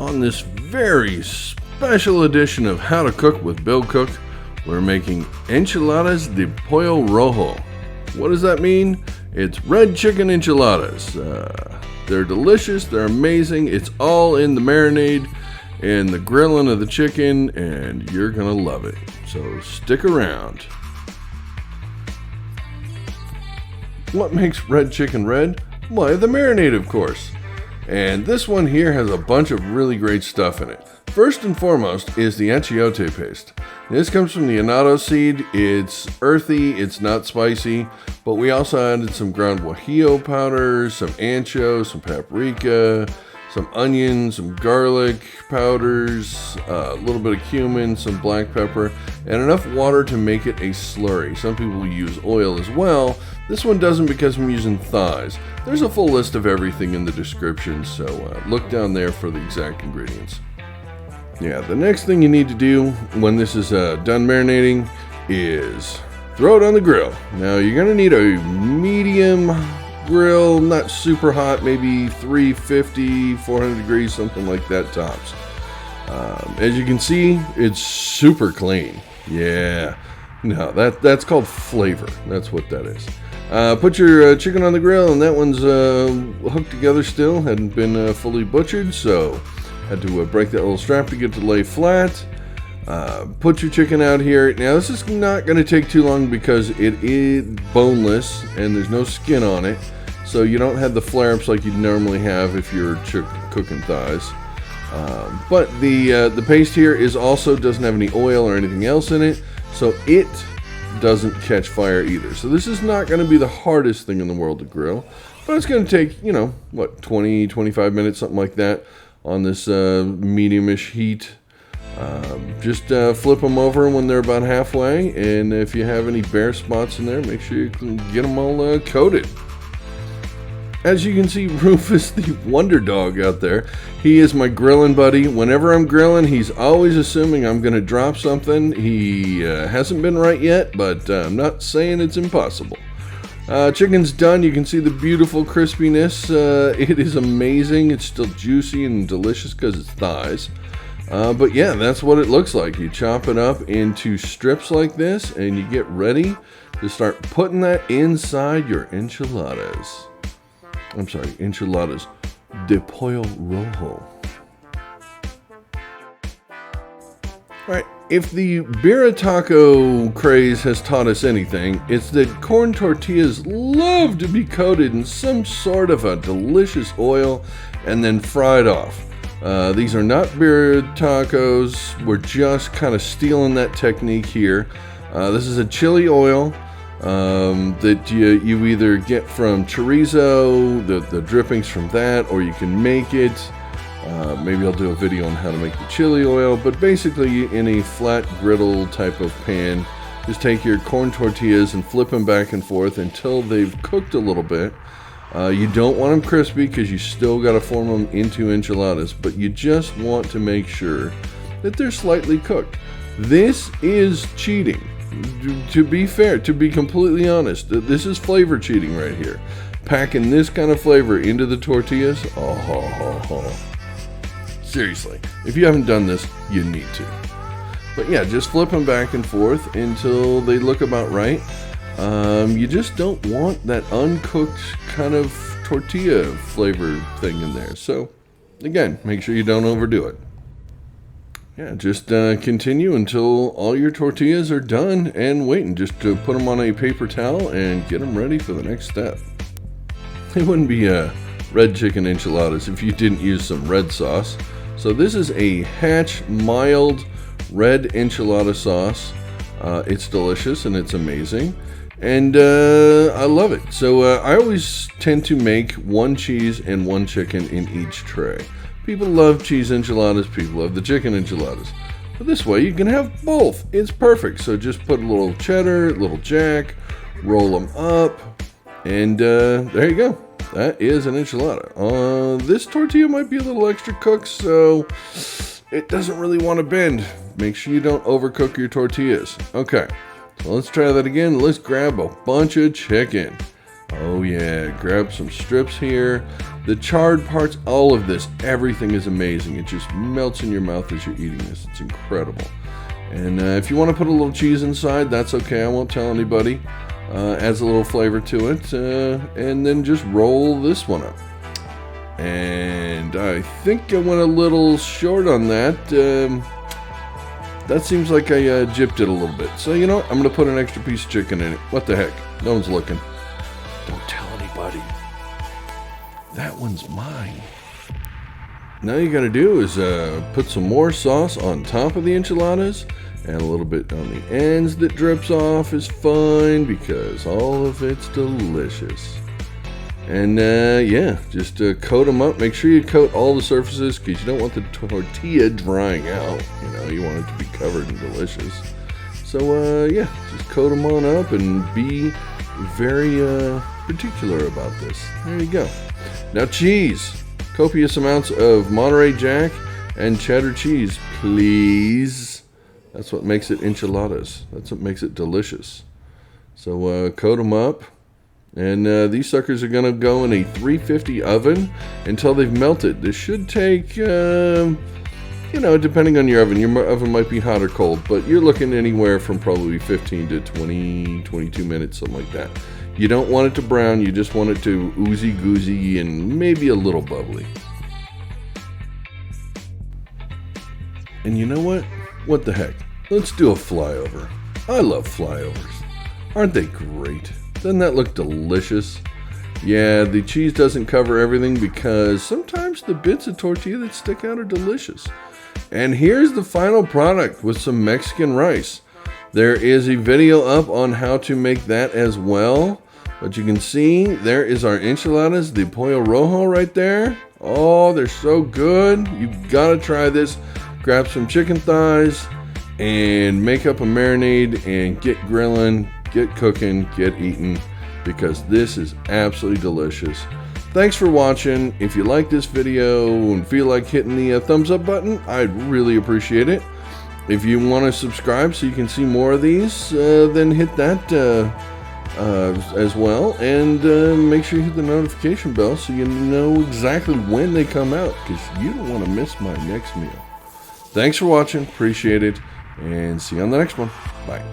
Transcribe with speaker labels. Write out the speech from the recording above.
Speaker 1: On this very special edition of How to Cook with Bill Cook, we're making Enchiladas de Pollo Rojo. What does that mean? It's red chicken enchiladas. They're delicious, they're amazing, it's all in the marinade and the grilling of the chicken, and you're gonna love it. So stick around. What makes red chicken red? Why, the marinade, of course. And this one here has a bunch of really great stuff in it. First and foremost is the Achiote Paste. This comes from the annatto seed. It's earthy, it's not spicy, but we also added some ground Guajillo powder, some Ancho, some Paprika, some onion, some garlic powders, a little bit of cumin, some black pepper, and enough water to make it a slurry. Some people use oil as well. This one doesn't because I'm using thighs. There's a full list of everything in the description, so look down there for the exact ingredients. Yeah, the next thing you need to do when this is done marinating is throw it on the grill. Now you're gonna need a medium grill, not super hot, maybe 350, 400 degrees, something like that tops. As you can see, it's super clean. Yeah, no, that's called flavor. That's what that is. Put your chicken on the grill, and that one's hooked together still, hadn't been fully butchered, so had to break that little strap to get it to lay flat. Put your chicken out here. Now this is not going to take too long because it is boneless and there's no skin on it, so you don't have the flare-ups like you'd normally have if you're cooking thighs. But the paste here also doesn't have any oil or anything else in it, so it doesn't catch fire either. So this is not going to be the hardest thing in the world to grill, but it's going to take, 20, 25 minutes, something like that on this medium-ish heat. Just flip them over when they're about halfway, and if you have any bare spots in there, make sure you can get them all coated. As you can see, Rufus, the wonder dog out there, he is my grilling buddy. Whenever I'm grilling, he's always assuming I'm going to drop something. He hasn't been right yet, but I'm not saying it's impossible. Chicken's done. You can see the beautiful crispiness. It is amazing. It's still juicy and delicious because it's thighs. But yeah, that's what it looks like. You chop it up into strips like this, and you get ready to start putting that inside your enchiladas. I'm sorry, Enchiladas de Pollo Rojo. Alright, if the birria taco craze has taught us anything, it's that corn tortillas love to be coated in some sort of a delicious oil and then fried off. These are not birria tacos. We're just kind of stealing that technique here. This is a chili oil that you either get from chorizo, the drippings from that, or you can make it. Maybe I'll do a video on how to make the chili oil, but basically in a flat griddle type of pan, just take your corn tortillas and flip them back and forth until they've cooked a little bit. You don't want them crispy because you still got to form them into enchiladas, but you just want to make sure that they're slightly cooked. This is cheating. To be fair, to be completely honest, this is flavor cheating right here. Packing this kind of flavor into the tortillas, seriously, if you haven't done this, you need to. But yeah, just flip them back and forth until they look about right. You just don't want that uncooked kind of tortilla flavor thing in there. So again, make sure you don't overdo it. Yeah, just continue until all your tortillas are done and waiting just to put them on a paper towel and get them ready for the next step. It wouldn't be red chicken enchiladas if you didn't use some red sauce. So this is a Hatch mild red enchilada sauce. It's delicious and it's amazing. And I love it. So I always tend to make one cheese and one chicken in each tray. People love cheese enchiladas, people love the chicken enchiladas. But this way you can have both. It's perfect. So just put a little cheddar, a little jack, roll them up, and there you go. That is an enchilada. This tortilla might be a little extra cooked, so it doesn't really want to bend. Make sure you don't overcook your tortillas. Okay, so let's try that again. Let's grab a bunch of chicken. Oh yeah, grab some strips here. The charred parts, all of this, everything is amazing. It just melts in your mouth as you're eating this. It's incredible. And if you want to put a little cheese inside, that's okay. I won't tell anybody. Adds a little flavor to it. And then just roll this one up. And I think I went a little short on that. That seems like I gypped it a little bit. So you know what? I'm going to put an extra piece of chicken in it. What the heck? No one's looking. Don't tell anybody. That one's mine. Now you got to do is put some more sauce on top of the enchiladas. And a little bit on the ends that drips off is fine because all of it's delicious. And yeah, just coat them up. Make sure you coat all the surfaces because you don't want the tortilla drying out. You know, you want it to be covered and delicious. So yeah, just coat them on up and be very particular about this. There you go. Now cheese. Copious amounts of Monterey Jack and cheddar cheese, please. That's what makes it enchiladas. That's what makes it delicious. So coat them up. And these suckers are going to go in a 350 oven until they've melted. This should take, you know, depending on your oven might be hot or cold, but you're looking anywhere from probably 15 to 20, 22 minutes, something like that. You don't want it to brown, you just want it to oozy goozy and maybe a little bubbly. And you know what? What the heck? Let's do a flyover. I love flyovers. Aren't they great? Doesn't that look delicious? Yeah, the cheese doesn't cover everything because sometimes the bits of tortilla that stick out are delicious. And here's the final product with some Mexican rice. There is a video up on how to make that as well. But you can see there is our enchiladas de Pollo Rojo right there. Oh, they're so good. You've got to try this. Grab some chicken thighs and make up a marinade and get grilling. Get cooking, get eating, because this is absolutely delicious. Thanks for watching. If you like this video and feel like hitting the thumbs up button, I'd really appreciate it. If you want to subscribe so you can see more of these, then hit that as well. And make sure you hit the notification bell so you know exactly when they come out, because you don't want to miss my next meal. Thanks for watching. Appreciate it. And see you on the next one. Bye.